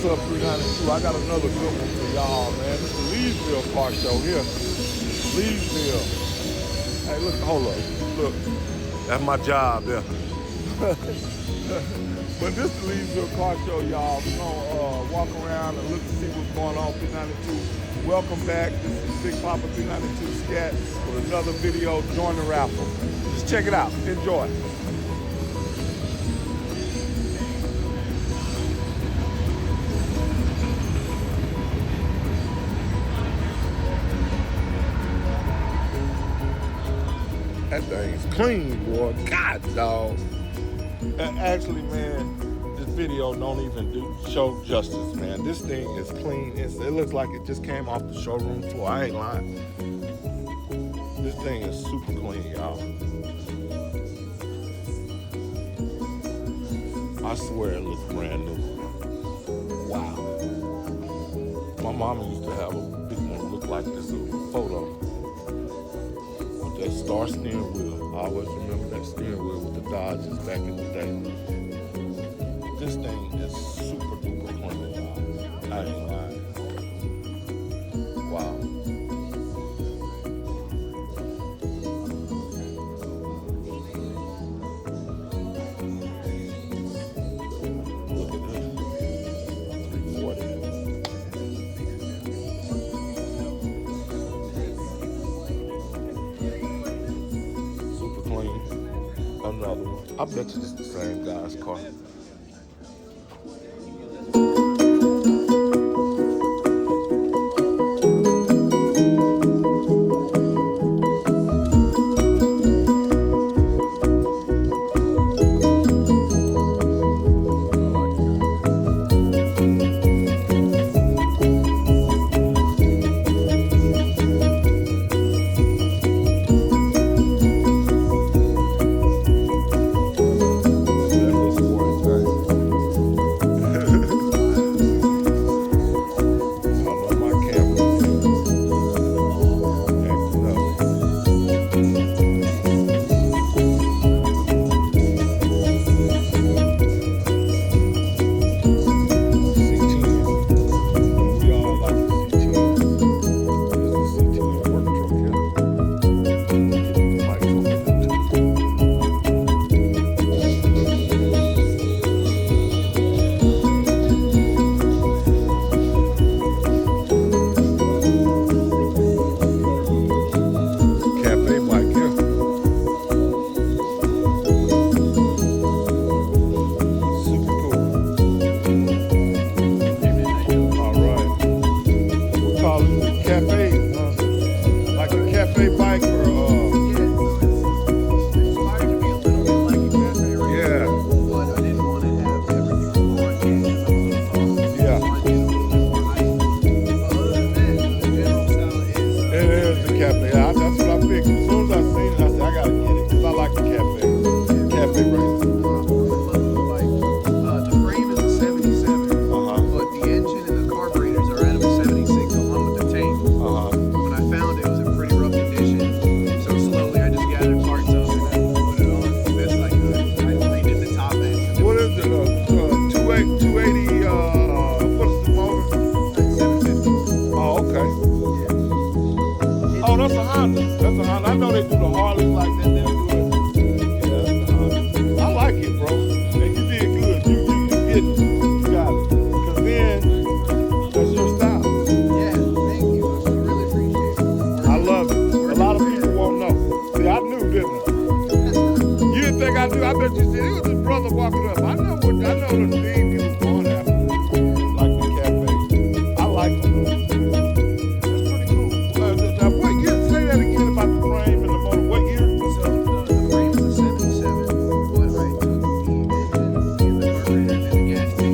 What's up, 392? I got another good one for y'all, man. This is the Leesville car show here. Leesville. Hey, look, hold up. Look, that's my job there. But this is the Leesville car show, y'all. We're gonna walk around and look to see what's going on, 392. Welcome back. This is Big Papa 392 Scat with another video. Join the raffle. Just check it out. Enjoy. That thing's clean, boy. God, dog. Actually, man, this video don't even show justice, man. This thing is clean. It looks like it just came off the showroom floor. I ain't lying. This thing is super clean, y'all. I swear it looks brand new. Wow. My mama used to have a big one that looked like this, a photo. That star steering wheel. I always remember that steering wheel with the Dodges back in the day. This thing is super duper clean, y'all. I ain't lying. Wow. Look at this. 340. Another one. I bet you it's the same guy's car. Oh, that's a Honda. That's a Honda. I know they do the Harleys like that. They'll do it. Yeah, that's a Honda. I like it, bro. And you did good. You get it. You got it. Because then, that's your style. Yeah, thank you. I really appreciate it. I love it. A lot of people won't know. See, I knew, didn't I? You didn't think I knew. I bet you said, it was his brother walking up. I know the theme he was going after. Like the cafe. I like them. The frame is a 77, but I took the engine and the carburetor and the gas tank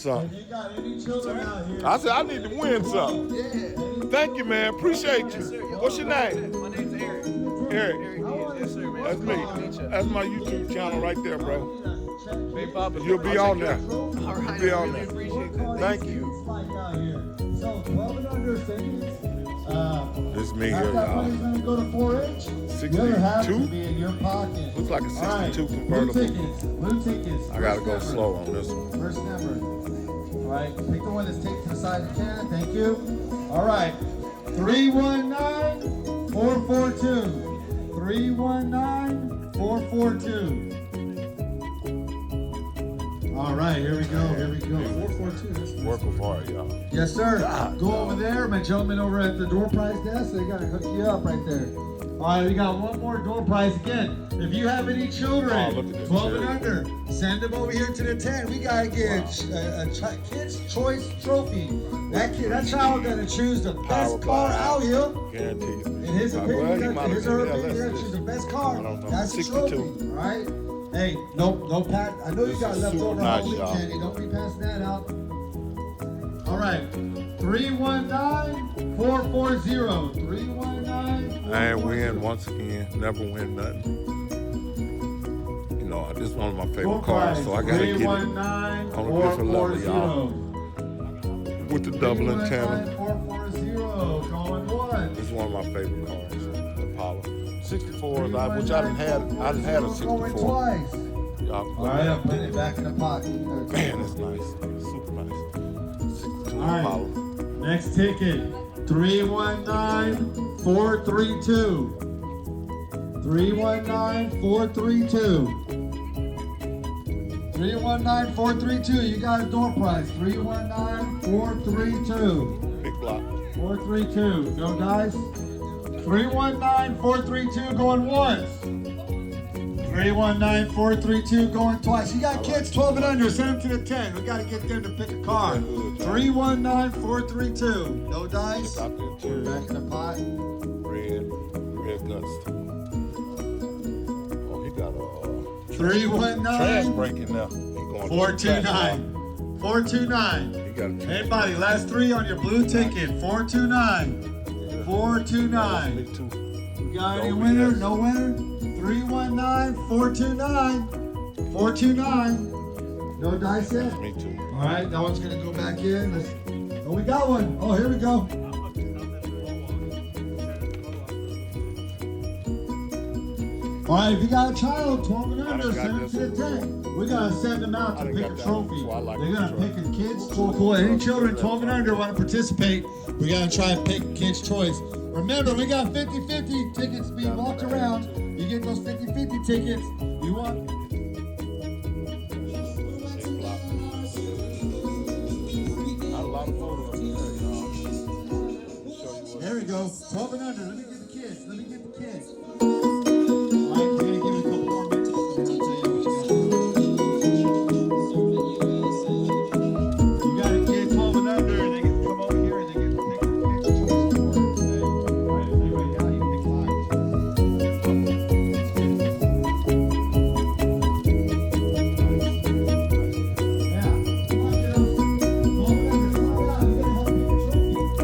something. You got any children out here? I said I need to win something. Yeah. Thank you, man. Appreciate Yes, sir. you. What's your name? My name's Eric. Eric. Yes, sir, man. That's me. Meet ya. That's my YouTube channel right there, bro. Big Papa. You'll be on there. All right. Be I on really there. appreciate that. Thank you. Like out here. So 12 and under tickets. This is me Half here, that y'all. money's gonna go to 4-H. The other half 62? will be in your pocket. Looks like a All right. 62 Blue convertible. tickets. Blue tickets. I gotta First go number. slow on this one. First number. All right. Pick the one that's taped to the side if you can. Thank you. All right. 319-442. 319-442. All right, here we go. Here we go. 442. That's nice. Work with hard, y'all. Yes, sir. God, Go God. over there. My gentleman over at the door prize desk, they gotta hook you up right there. All right, we got one more door prize again. If you have any children, Oh, look at this 12 and cherry. under, send them over here to the tent. We gotta get a kid's choice trophy. That child gonna choose the best car out here. Guarantee you. In his Well, opinion, he might his have or her been opinion, LS. they're choose the best car. I don't know. That's the 62. trophy. All right. Hey, no pat. I know This you got is leftover super nice, Halloween y'all. candy. Don't be passing that out. All right. 319-440. 319. I ain't win once again. Never win nothing. You know, this is one of my favorite cars, so I gotta get it on a different level, y'all. With the double antenna. 440 going once. It's one of my favorite cars, Impala. 64, which I didn't have. I didn't have a Going 64. twice. Y'all, All right, I'm putting it back in the pocket. man, it's nice. Super nice. 62 All right. Impala. Next ticket, 319-432. 319-432. 319-432. You got a door prize. 319-432. Big block. 432. No dice. 319-432 going once. 319-432 going twice. You got kids 12 and under, send them to the 10. We got to get them to pick a car. 319-432. No dice. Out there, Put it back in the pot. red guts. Oh, he got a trash 319-429. breaking now. He going 429. He got a trash. Anybody, last three on your blue ticket. 429. 429. Me too. We got any No winner? BS. No winner? 319-429. 429. No dice yet? Me too. All right, that one's gonna go back in. Oh, we got one. Oh, here we go. All right, if you got a child 12 and under, done got send them this to the one. tent. We gotta send them out I to done pick got a that trophy. one, so I like They're this gonna trophy. pick a kid's choice. Any children 12 and under want to participate, we gotta try and pick kid's choice. Remember, we got 50-50 tickets being walked around. You get those 50-50 tickets. You want. Not a lot of photos up there, y'all. Show you what. There we go. 12 and under. Let me get the kids. Let me get the kids. All right, we're gonna give it a couple more minutes, and then I'll tell you what you got to do. You got a kid 12 and under, and they get to come over here and they get to pick their kid's choice for it. Okay? All right, anyway, now you pick mine. Yeah. Come on, kiddo. 12 and under. Come on down. You gotta help pick a trophy.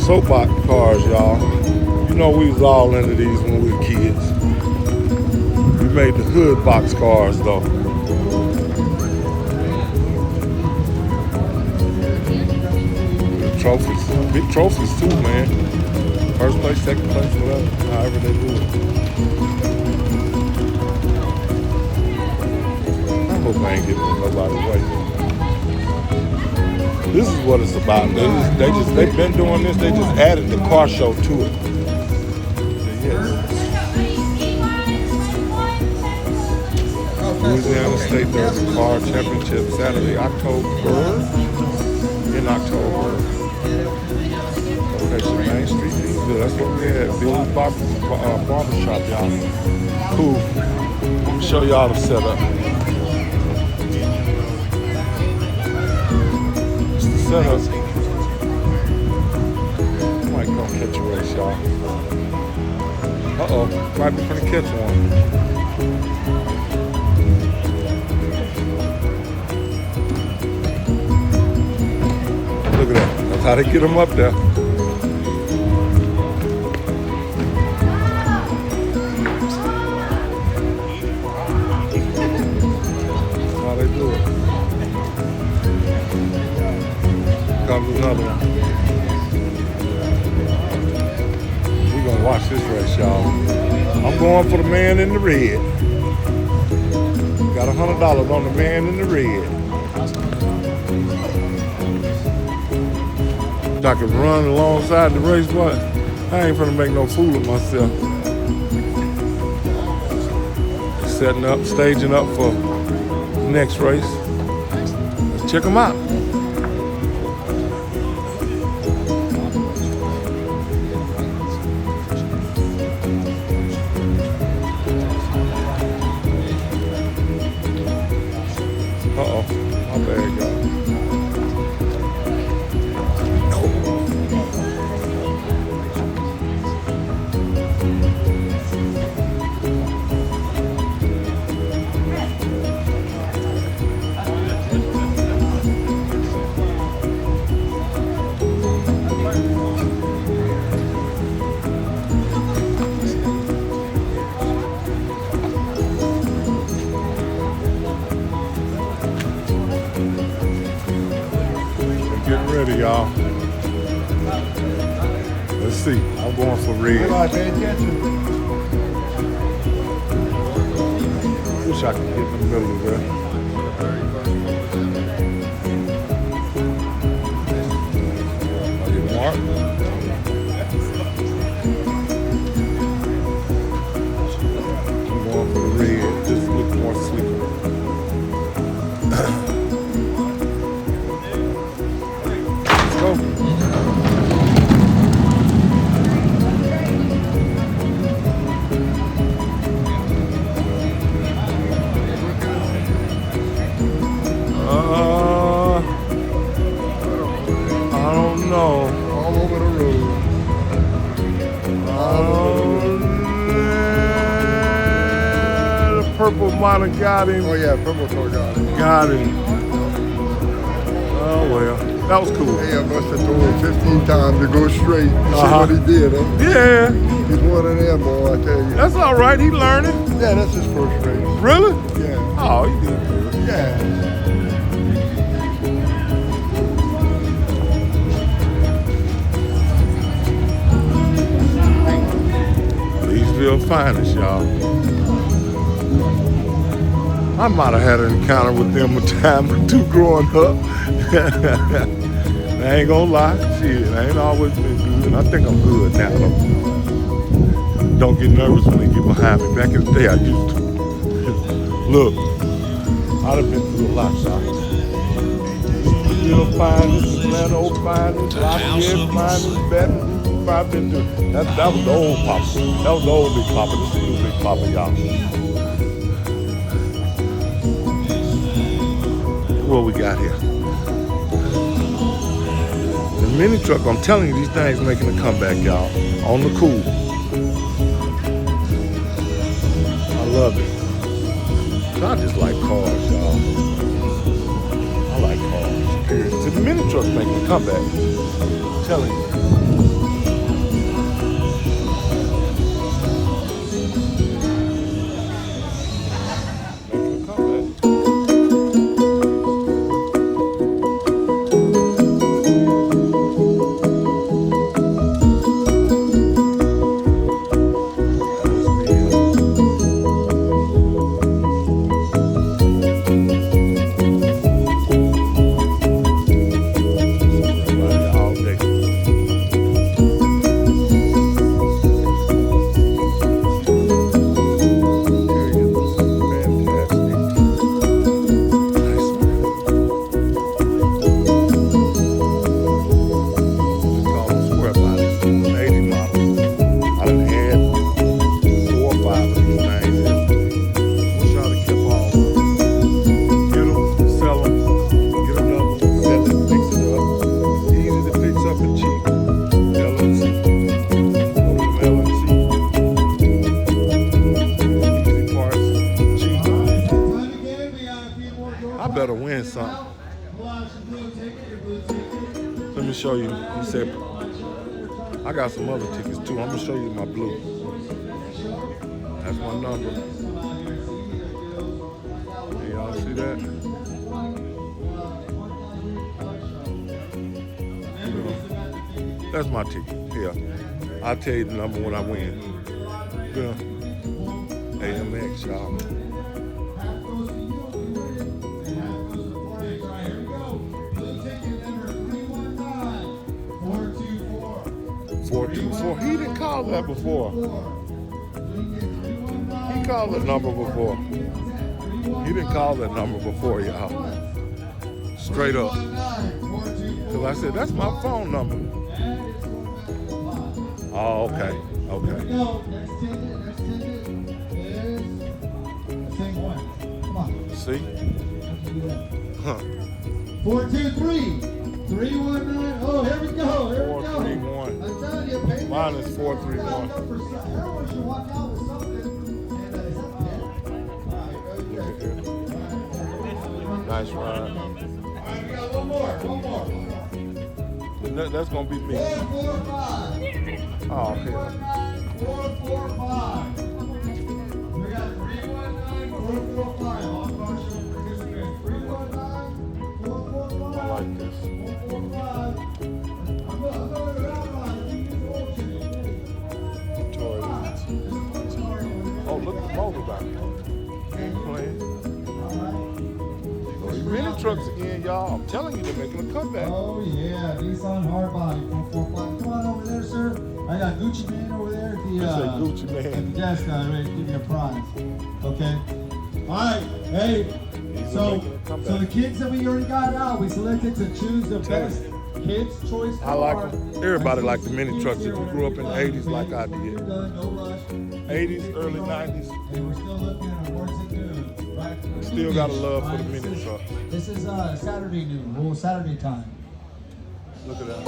soapbox cars, y'all. You know we was all into these when we were kids. We made the hood box cars though. The trophies, big trophies too, man. First place, second place, whatever, however they do it. I hope I ain't getting in nobody's way. This is what it's about. They've been doing this. They just added the car show to it. Louisiana State Derby Car Championship Saturday, in October. Location Main Street, Leesville. That's what we had. Bill's Barbershop, y'all. Cool. Let me show y'all the setup. Setup. Might gonna catch a race, y'all. Uh-oh, might be gonna catch one. Look at that. That's how they get them up there. That's how they do it. Comes another one. We're gonna watch this race, y'all. I'm going for the man in the red. Got $100 on the man in the red. If I could run alongside the race, but I ain't finna make no fool of myself. Setting up, staging up for the next race. Let's check them out. Uh-oh, my bad, y'all. Getting ready, y'all. Let's see. I'm going for red. Pay attention. Wish I could get in the middle of that. Are you marked? I'm going for the red. This looks more sleek. Go. I don't know. All over the road. The purple might have got him. Oh yeah, purple car got it. Got him. Oh well. That was cool. Hey, I must have told him 15 times to go straight. You see Uh-huh. what he did, huh? Yeah, He's one of them, boy, I tell you. that's all right. He learning. Yeah, that's his first race. Really? Yeah. Oh, he did good. Yeah. Leesville finest, y'all. I might have had an encounter with them a time or two growing up. I ain't gonna lie. Shit, I ain't always been good. I think I'm good now, though. Don't get nervous when they get behind me. Back in the day, I used to. Look, I'd have been through a lot, y'all. Leesville finest, Atlanta Oak finest, Lafayette finest, Baton Rouge. I've been through. That was the old Papa. That was the old Big Papa. This is the new Big Papa, y'all. What we got here? The mini truck, I'm telling you, these things making a comeback, y'all. On the cool. I love it. I just like cars, y'all. I like cars. Period. So the mini truck's making a comeback. I'm telling you. you. He said, I got some other tickets too. I'm gonna show you my blue. That's my number. Hey, y'all see that? That's my ticket. Here, I'll tell you the number when I win. Yeah. AMX, y'all. 424. He didn't call that before. He called that number before. He didn't call that number before, y'all. Straight up. Because I said, that's my phone number. Oh, okay. Okay. See? Huh. 423. 319. Oh, here we go. Here we go. 431. I'm telling you, pay Mine is 431. Everyone should walk out with something. Nice ride. All right, we got one more. That's gonna be me. 445. Oh, hell. 445. We got 319, 445. All partial participants. 319, 445. I like this. 445. I'm going around line. Toys. Oh, look at the motor back there. Ain't playing. Oh, these mini trucks again, y'all. I'm telling you, they're making a comeback. Oh yeah, Nissan Hardbody 445. Come on over there, sir. I got Gucci Man over there at the You say Gucci at Man. the desk now, ready to give you a prize. Okay. All right. Hey. He's So making a comeback. the kids that we already got out, we selected to choose the best kids choice car. I like them. Everybody liked the mini trucks. If you grew up in the 80s like I We're did. done, no rush. 80s, early 90s. And we're still looking at awards at noon. Right? Still got a love for the Right, mini truck. This is Saturday noon. Well, Saturday time. Look at that.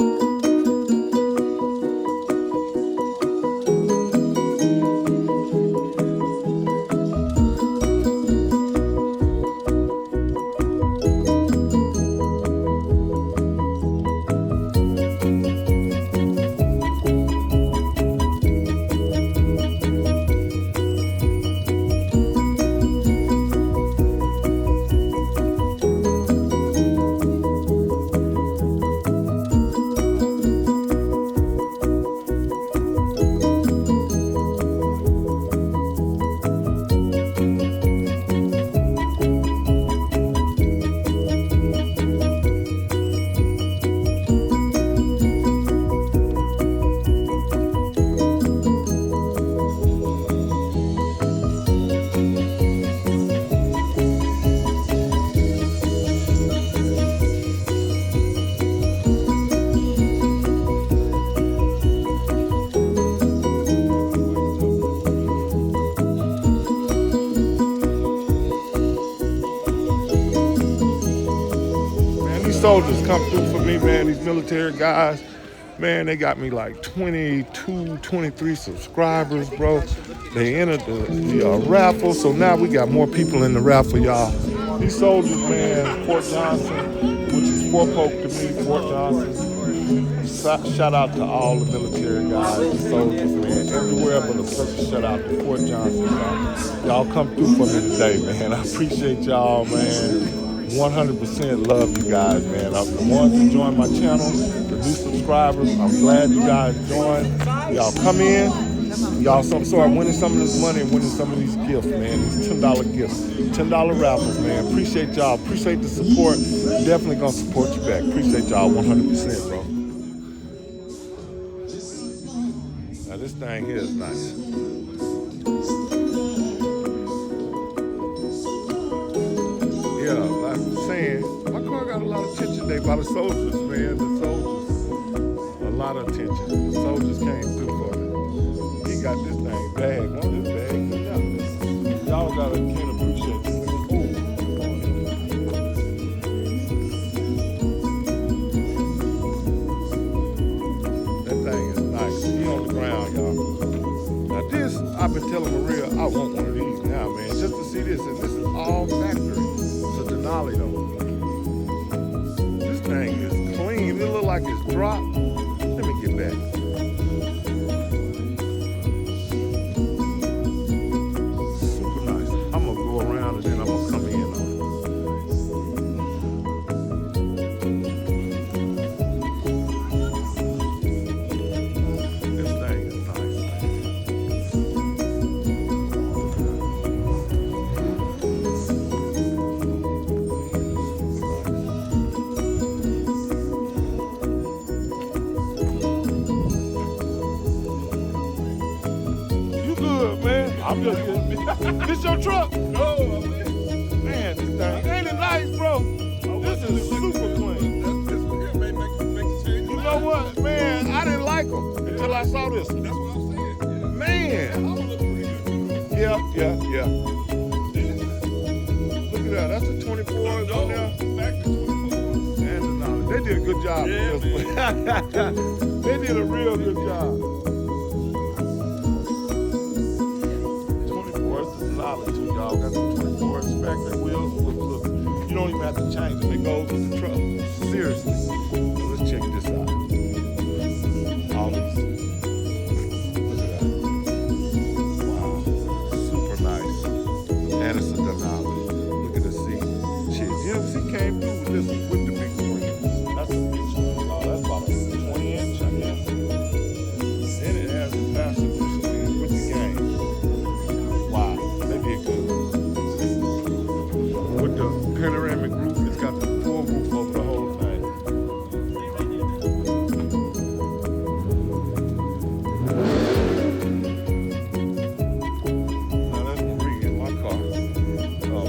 Soldiers come through for me, man. These military guys, man, they got me like 22, 23 subscribers, bro. They entered the raffle, so now we got more people in the raffle, y'all. These soldiers, man, Fort Johnson, which is Fort Polk to me, Fort Johnson. Shout out to all the military guys, the soldiers, man, everywhere, but a special shout out to Fort Johnson, y'all. Y'all come through for me today, man. I appreciate y'all, man. 100% love you guys, man. The ones who joined my channel, the new subscribers, I'm glad you guys joined. Y'all come in. Y'all start winning some of this money and winning some of these gifts, man. These $10 gifts, $10 raffles, man. Appreciate y'all. Appreciate the support. Definitely gonna support you back. Appreciate y'all 100%, bro. Now this thing here is nice. Yeah, like I'm saying, my car got a lot of attention today by the soldiers, man. The soldiers, a lot of attention. The soldiers came through for me. He got this thing bagged. One of his bags, y'all can't appreciate this. That thing is nice. He on the ground, y'all. Now this, I've been telling Maria, I want one of these now, man, just to see this. And this is all factory. Denali though. This thing is clean. It look like it's drop. Let me get back. Super nice. I'm gonna go around and then I'm gonna come in on it. This thing is nice. You good, man? I'm just kidding. This your truck? No, Man, this thing ain't it nice, bro? This is super clean. that's what it make you change. You know what, man? I didn't like them until I saw this one. That's what I'm saying. Man. Yeah. Look pretty good. Yeah. Look at that. That's a 24 on there. Back to 24. And they did a good job Yeah, with this one. They did a real good job. 24 is the knowledge, y'all. Got the 24 inspector wheels. Look, you don't even have to change them. It goes with the truck. Seriously. Let's check this out. All these. Look at that. Wow. Super nice. And it's a Denali. Look at the seat. Shit, GMC came through with this one with the big screen. That's a big screen, y'all. That's about a 20-inch, I guess. And it has a passenger screen with the game. Wow, they did good. With the panoramic roof, it's got the full roof over the whole thing. Now that's Marie in my car.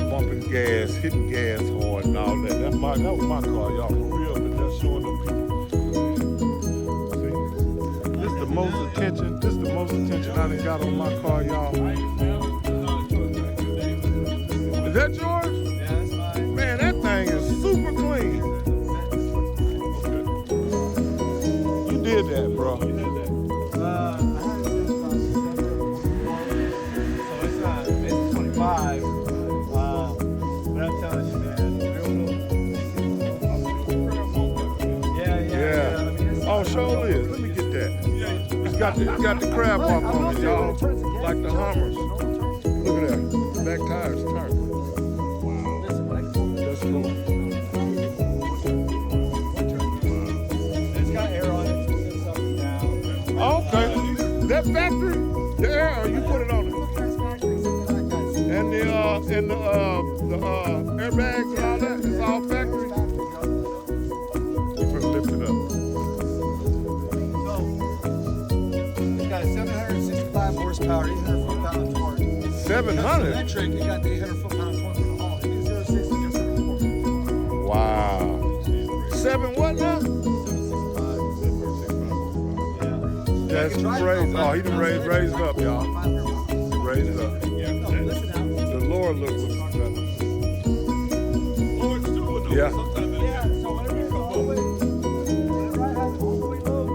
Bumping gas, hitting gas hard and all that. That was my car, y'all. For real, but that's showing them people. See? This the most attention I done got on my car, y'all. Is that yours? Yeah, that's fine. Man, that thing is super clean. You did that, bro. I had it since about September. So it's 25. But I'm telling you, man, yeah. Yeah. I mean, it's Oh, sure is. Let me get that. It's got the crab walk on it, y'all. Like the Hummers. Look at that. The back tires turn. That's cool. It's got air on it, so it's up and down. Oh, okay. That factory, the air, you put it on it. And the airbags and all that, it's all factory. You finna lift it up. It's got a 765 horsepower, 800 foot-pound torque. 700? Electric, you got the 800 foot-pound torque for the haul. It is 0 to 60 just like a Ford. Wow. 7 what now? 765. Yeah. That's crazy. Oh, he done raised up, y'all. He raised up. The Lord looks better. Yeah. So whenever you come over, whenever I have all the way low,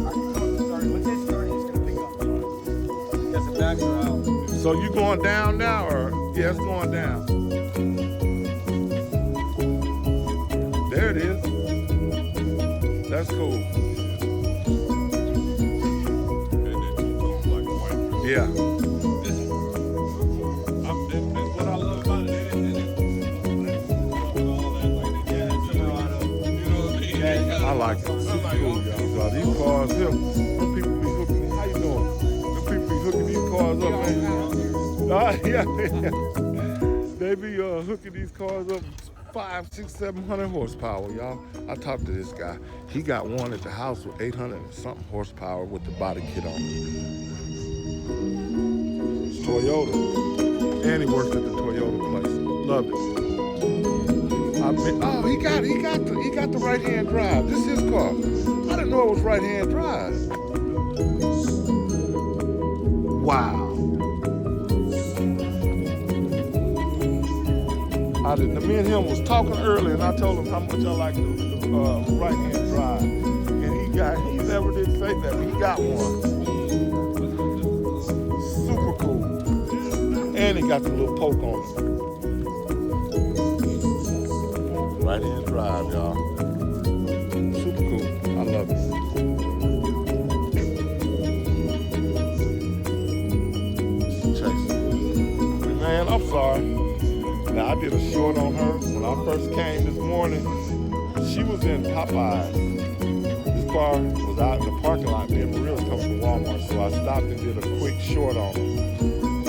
I can tell it started. Once it started, it's going to pick up. Because the backs are out. So you going down now, or yeah, it's going down. There it is. That's cool. Yeah. What I love about it, I like it. Super cool, y'all. These cars here, them people be hooking. How you doing? Them people be hooking these cars up, man. Yeah. They be hooking these cars up 500, 600, 700 horsepower, y'all. I talked to this guy. He got one at the house with 800 and something horsepower with the body kit on it. It's Toyota. And he works at the Toyota place. Loved it. Oh, he got the right-hand drive. This is his car. I didn't know it was right-hand drive. Wow. Me and him was talking earlier, and I told him how much I like the right-hand drive. And he never did say that, but he got one. Super cool. And he got the little poke on it. Right-hand drive, y'all. Super cool. sorry. Now, I did a short on her. When I first came this morning, she was in Popeyes. This car was out in the parking lot. Me and Maria was coming from Walmart, so I stopped and did a quick short on her.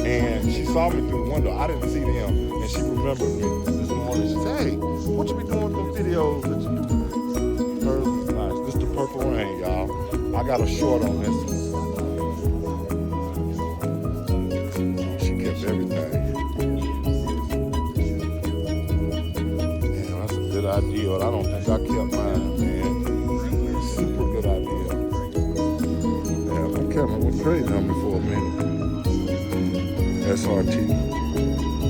And she saw me through the window. I didn't see them, and she remembered me this morning. She said, hey, what you be doing with the videos that you do? Hers is nice. This the Purple Rain, y'all. I got a short on this one. She kept everything. Man, that's a good idea. I don't think I kept mine, man. Super good idea. Yeah, my camera was trading on me for a minute. SRT.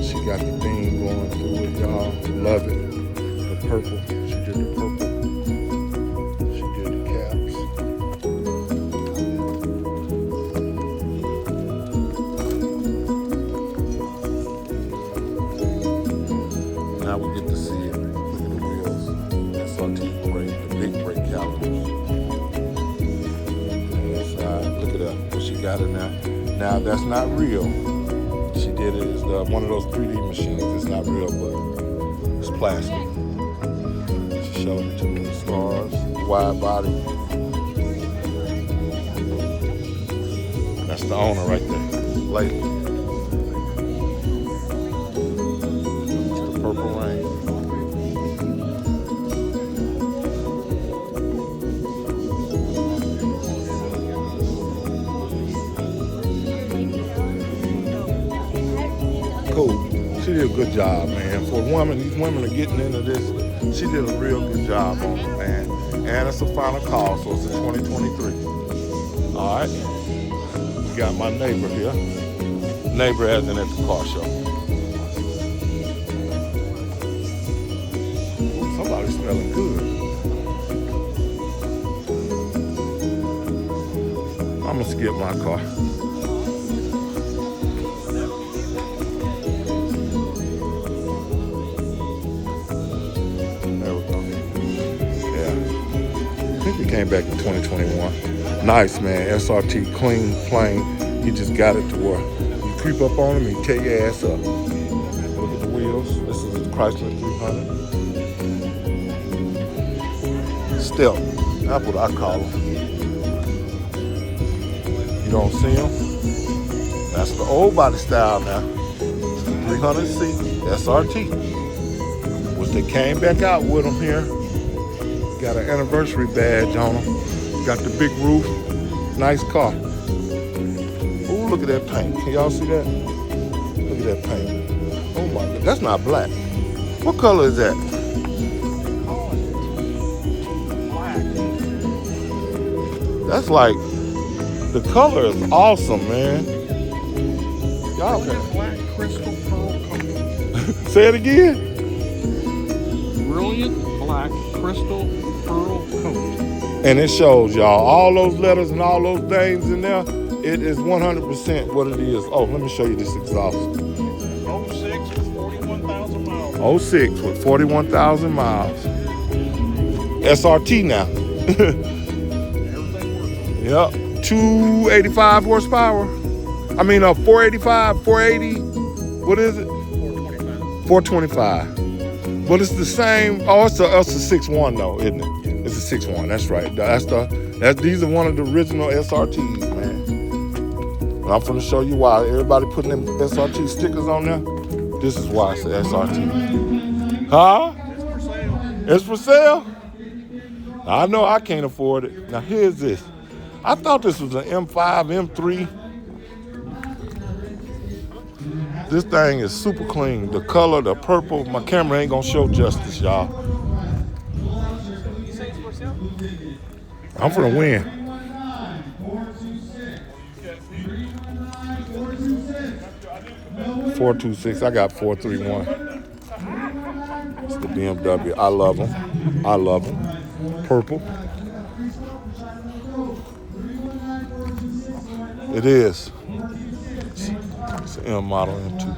She got the theme going through it, y'all. Love it. The purple. She did the purple. She did the caps. Now we get to see it. Look at the wheels. SRT brake, the big brake calipers. Inside. Look at that. What she got in there. Now that's not real. She did it as one of those 3D machines. It's not real, but it's plastic. She showed it to me. The stars, wide body. That's the owner right there. Lady. It's the Purple Rain. Cool. She did a good job, man. For a woman, these women are getting into this. She did a real good job on it, man. And it's a final call, so it's a 2023. All right. We got my neighbor here. Neighbor as in at the car show. Ooh, somebody's smelling good. I'm gonna skip my car. Came back in 2021. Nice, man. SRT, clean, plain. He just got it to where you creep up on him, he tear your ass up. Look at the wheels. This is a Chrysler 300. Stealth. That's what I call them. You don't see them? That's the old body style now. 300C SRT. Which they came back out with them here. Got an anniversary badge on them. Got the big roof. Nice car. Ooh, look at that paint. Can y'all see that? Look at that paint. Oh my God, that's not black. What color is that? That's like, the color is awesome, man. Y'all Brilliant black crystal pearl coating. say it again? Brilliant black crystal pearl coating. And it shows y'all all those letters and all those names in there. It is 100% what it is. Oh, let me show you this exhaust. 06 with 41,000 miles. 06 with 41,000 miles. SRT now. Yep. 285 horsepower. I mean, 485, 480. What is it? 425. But it's the same. Oh, it's a 6.1 though, isn't it? It's a 6.1. That's right. These are one of the original SRTs, man. And I'm gonna show you why. Everybody putting them SRT stickers on there. This is why it's an SRT. Huh? It's for sale. I know I can't afford it. Now here's this. I thought this was an M5, M3. This thing is super clean. The color, the purple. My camera ain't gonna show justice, y'all. I'm gonna win. 426. I got 431. It's the BMW. I love them. I love them. Purple. It is. It's an M model M2.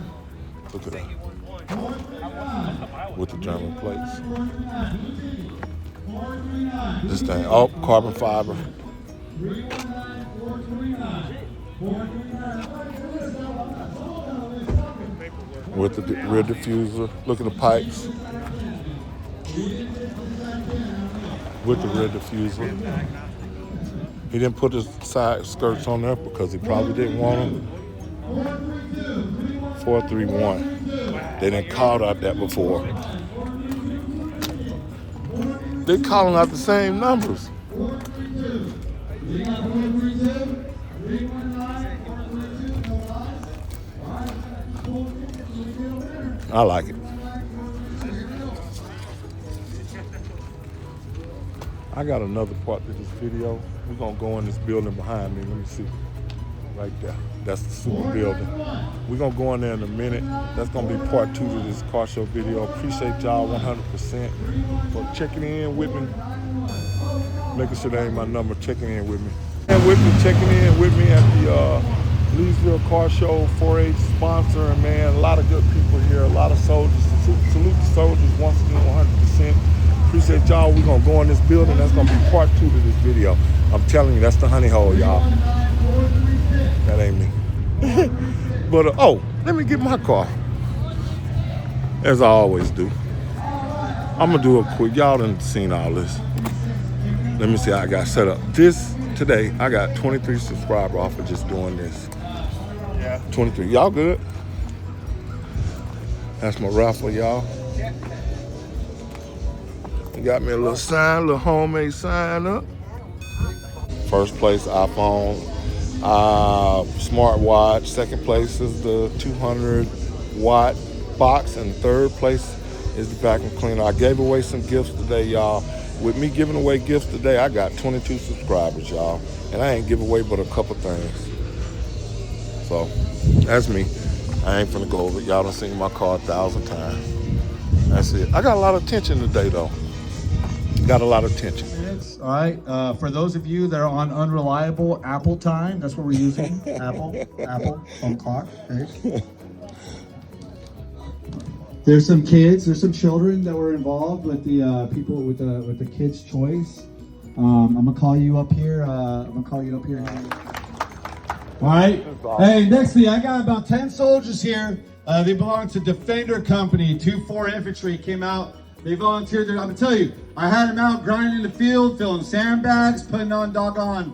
Look at that. With the German plates. This thing, oh, carbon fiber. with the rear diffuser. Look at the pipes with the rear diffuser. He didn't put his side skirts on there because he probably didn't want them. 431. They didn't call out that before. They calling out the same numbers. I like it. I got another part to this video. We're gonna go in this building behind me. Let me see. Right there. That's the super building. We're gonna go in there in a minute. That's gonna be part 2 to this car show video. Appreciate y'all 100% for checking in with me. Making sure that ain't my number, checking in with me. And with me, checking in with me at the Leesville Car Show 4-H sponsor. And man, a lot of good people here, a lot of soldiers. Salute the soldiers once again 100%. Appreciate y'all. We're gonna go in this building. That's gonna be part 2 to this video. I'm telling you, that's the honey hole, y'all. That ain't me. But oh, let me get my car. As I always do. I'm gonna do a quick. Y'all done seen all this. Let me see how I got set up. This today, I got 23 subscribers off of just doing this. Yeah. 23. Y'all good? That's my raffle, y'all. Got me a little sign, a little homemade sign up. First place, iPhone, smartwatch. Second place is the 200-watt box, and third place is the vacuum cleaner. I gave away some gifts today, y'all. With me giving away gifts today, I got 22 subscribers, y'all, and I ain't give away but a couple things. So that's me. I ain't finna go over it. Y'all done seen my car 1,000 times. That's it. I got a lot of attention today, though. Got a lot of attention. All right. For those of you that are on unreliable Apple time, that's what we're using. Apple phone clock. Okay. There's some kids. There's some children that were involved with the people with the Kids' Choice. I'm gonna call you up here. All right. Hey, next thing, I got about 10 soldiers here. They belong to Defender Company. 2-4 Infantry came out. They volunteered. I'm gonna tell you, I had them out grinding the field, filling sandbags, putting on doggone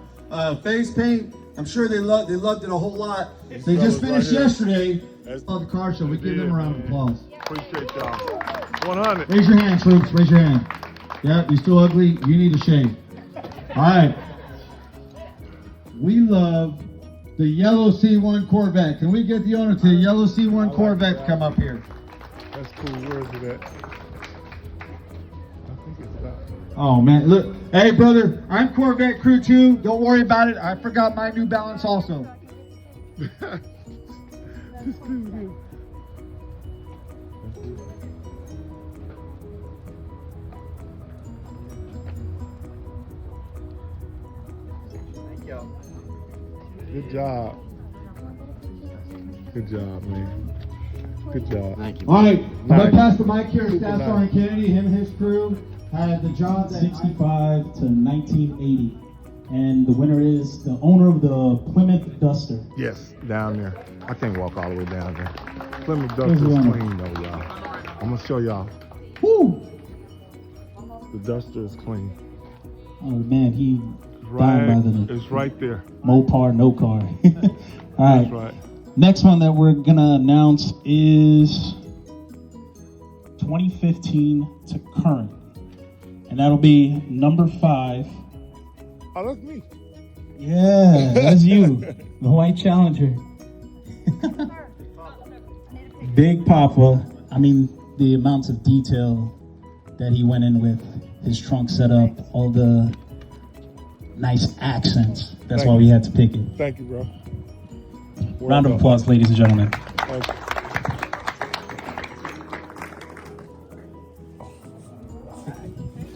face paint. I'm sure they loved it a whole lot. They just finished yesterday. On the car show, we give them a round of applause. Appreciate y'all. 100. Raise your hand, troops. Raise your hand. Yeah, you still ugly? You need a shave. All right. We love the yellow C1 Corvette. Can we get the owner to the yellow C1 Corvette to come up here? That's cool. Where is it at? Oh man, look. Hey brother, I'm Corvette crew too. Don't worry about it. I forgot my New Balance also. Good job. Good job, man. Good job. Thank you. All right, I'm Nice. gonna pass the mic here to Staff nice. Sergeant Kennedy. Him and his crew had the job that 65 to 1980, and the winner is the owner of the Plymouth Duster. Yes, down there. I can't walk all the way down there. Plymouth Where's Duster the is owner? clean though, y'all. I'm gonna show y'all. Woo! The Duster is clean. Oh man, he Right, down by the it's right there. Mopar, no car. All right. That's right. Next one that we're gonna announce is 2015 to current, and that'll be number 5. Oh, that's me. Yeah, that's you, the white Challenger. Big Papa. I mean, the amounts of detail that he went in with, his trunk setup, all the nice accents. That's Thank why you. we had to pick it. Thank you, bro. Round of applause, ladies and gentlemen. Thank you.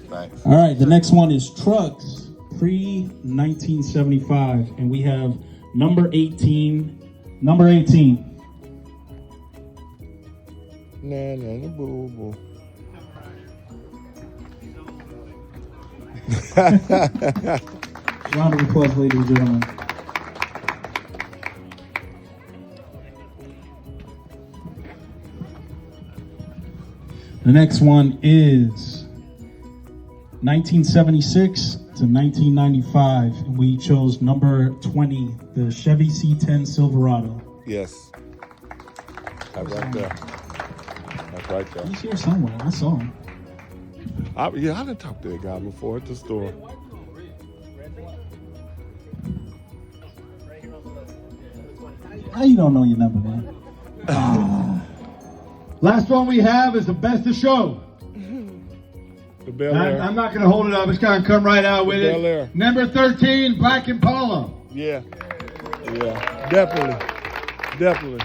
Thanks. All right, the next one is trucks, pre-1975, and we have number 18. Number 18. Nah, boo, boo. Round of applause, ladies and gentlemen. The next one is 1976 to 1995, and we chose number 20, the Chevy C10 Silverado. Yes. That's right there. That's right there. He's here somewhere. I saw him. I didn't talk to that guy before at the store. How you don't know your number, man? Last one we have is the best of show. The Bel Air. I'm not going to hold it up. It's going to come right out with Bel Air. it. Number 13, Black Impala. Yeah. Yeah. Definitely. Definitely.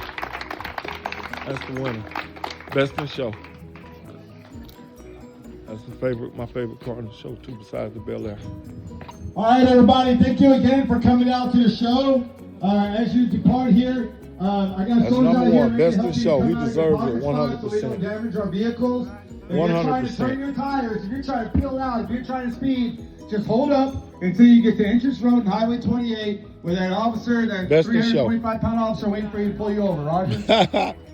That's the winner. Best in show. That's my favorite car in the show too, besides the Bel Air. All right, everybody. Thank you again for coming out to the show. As you depart here, I got That's soldiers number out here one. ready Best to in help you show. come He out of deserves your it pocket spot so we 100%. don't damage our vehicles. If you're trying to 100%. turn your tires, if you're trying to peel out, if you're trying to speed, just hold up until you get to Entrance Road and Highway 28, where that officer, that Best in show. 325-pound officer, waiting for you to pull you over. Roger.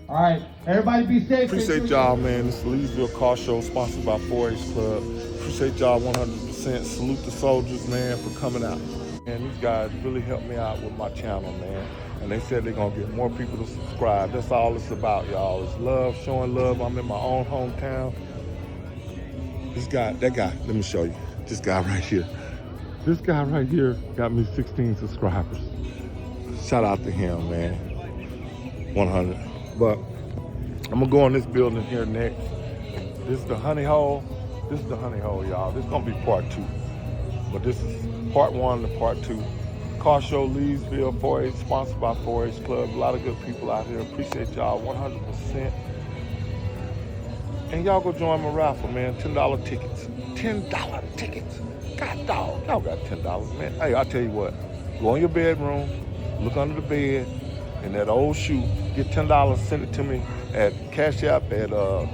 All right, everybody, be safe. Appreciate y'all, man. This is the Leesville Car Show, sponsored by 4-H Club. Appreciate y'all 100%. Salute the soldiers, man, for coming out. And these guys really helped me out with my channel, man. And they said they're gonna get more people to subscribe. That's all it's about, y'all. It's love, showing love. I'm in my own hometown. This guy, that guy, let me show you. This guy right here. This guy right here got me 16 subscribers. Shout out to him, man. 100. But I'm gonna go in this building here next. This is the honey hole. This is the honey hole, y'all. This is gonna be part 2. But this is part 1 to part 2. Car Show Leesville, 4-H, sponsored by 4-H Club. A lot of good people out here. Appreciate y'all 100%. And y'all go join my raffle, man. $10 tickets. $10 tickets. God dog, y'all got $10, man. Hey, I'll tell you what. Go in your bedroom, look under the bed, in that old shoe, get $10, send it to me at Cash App at $SEDELL.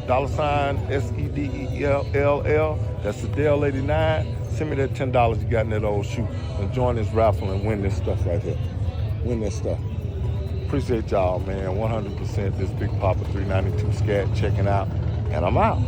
That's the Dell 89. Send me that $10 you got in that old shoe and join this raffle and win this stuff right here. Win this stuff. Appreciate y'all, man. 100%. This Big Papa 392 Scat checking out. And I'm out.